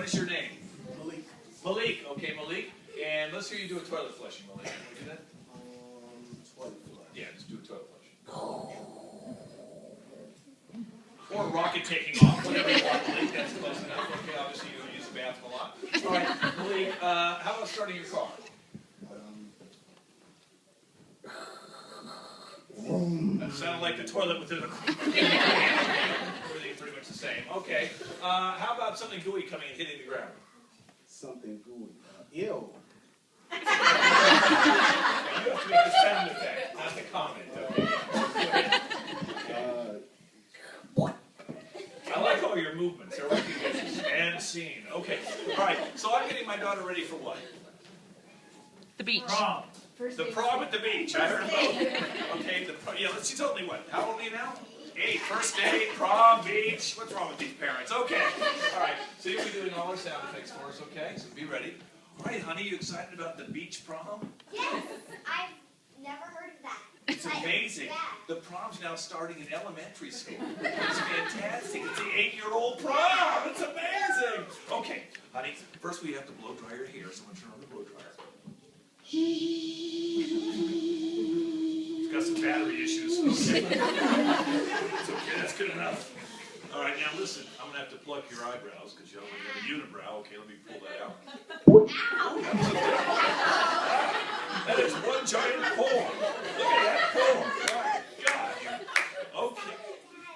is your name? Malik. Malik. Okay, Malik. And let's hear you do a toilet flushing, Malik. Can we do that? Toilet flush. Yeah, just do a toilet flush. Or rocket taking off, whatever you want, Malik. That's close enough. Okay, obviously you don't use the bathroom a lot. All right, Malik, how about starting your car? That sounded like the toilet within the everything's pretty much the same. Okay. How about something gooey coming and hitting the ground? Something gooey. Ew. You have to make the sound effect, not the comment. Okay? I like all your movements. They're recognition and scene. Okay. All right. So I'm getting my daughter ready for what? The beach. Prom. The prom at the beach. I heard about. Okay. She's only what? How old are you now? 8. First day, prom, beach. What's wrong with these parents? Okay. All right. So you'll be doing all our sound effects for us. Okay. So be ready. All right, honey. You excited about the beach prom? Yes. I've never heard of that. It's amazing. Yeah. The prom's now starting in elementary school. It's fantastic. It's the 8-year-old prom. It's amazing. Okay, honey, first we have to blow dry your hair. Someone turn on the blow dryer. It's got some battery issues. Okay. It's okay. That's good enough. All right, now listen. I'm going to have to pluck your eyebrows because you have a unibrow. Okay, let me pull that out. Oh, that is one giant poem. Look at that poem. My God. Okay.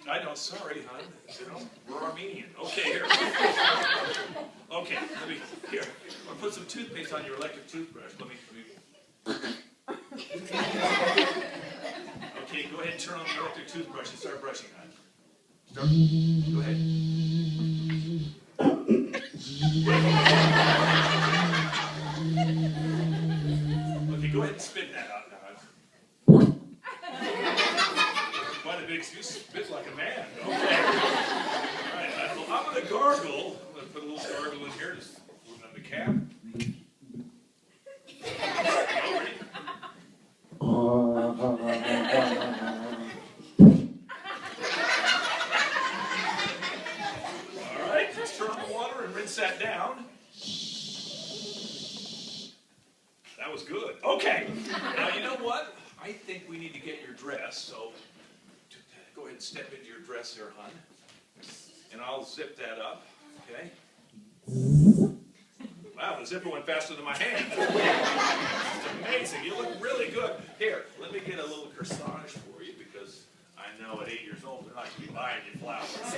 I know. Sorry, hon. You know, we're Armenian. Okay, here. Okay, let me. Here. I'll put some toothpaste on your electric toothbrush. Let me. Okay, go ahead and turn on the electric toothbrush and start brushing, hon. Start. Go ahead. Okay, go ahead and spit that out now. Quite a big excuse. Spit like a man. Okay. All right, I'm going to gargle. I'm going to put a little gargle in here. Just put on the cap. Ready? All right, let's turn on the water and rinse that down. That was good. Okay. Now, you know what? I think we need to get your dress, so go ahead and step into your dress there, hon. And I'll zip that up, okay? Wow, the zipper went faster than my hand. It's amazing. You look really good. Here, let me get a little corsage for you because I know at 8 years old they're not going to be buying you flowers. So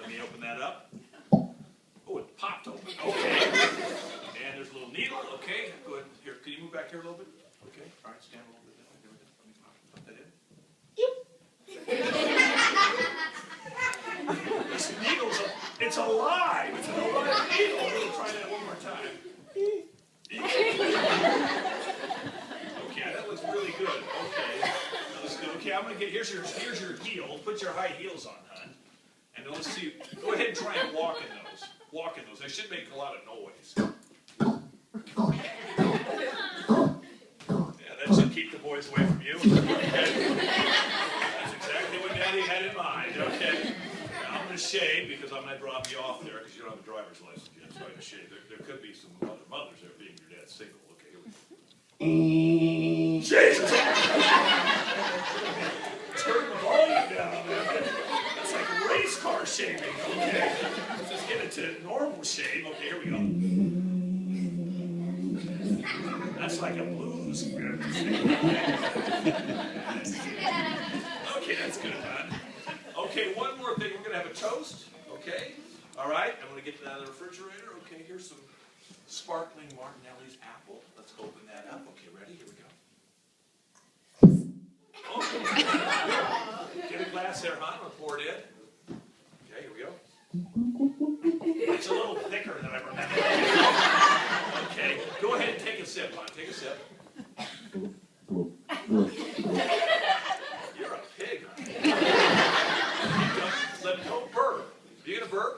let me open that up. Oh, it popped open. Okay. And there's a little needle. Okay. Go ahead. Here, can you move back here a little bit? Okay. All right. Stand a little bit. Let me pop that in. This needle's it's alive. It's an alive needle. We'll try that one more time. Okay, that looks really good. Okay. That looks good. Okay, I'm gonna get here's your heel. Put your high heels on, hon. And then let's see. Go ahead and try and walk in those. Walk in those. They should make a lot of noise. Yeah, that should keep the boys away from you. Okay. That's exactly what Daddy had in mind. Okay. Now I'm going to shave because I'm going to drop you off there because you don't have a driver's license yet. So I'm going to shave. There could be some other mothers there being your dad's single. Okay, here we go. Jesus! Turn the volume down there. That's like race car shaving. Okay. Let's just get it to normal shave. Okay, here we go. That's like a blues. Okay, that's good, hon. Okay, one more thing. We're going to have a toast. Okay? All right. I'm going to get that out of the refrigerator. Okay, here's some sparkling Martinelli's apple. Let's open that up. Okay, ready? Here we go. Okay. Get a glass there, hon. I'll pour it in. Okay, here we go. It's a little thicker than I remember. Okay, go ahead and take a sip, hon. Take a sip. You're a pig, hon. Don't burp. Are you going to burp?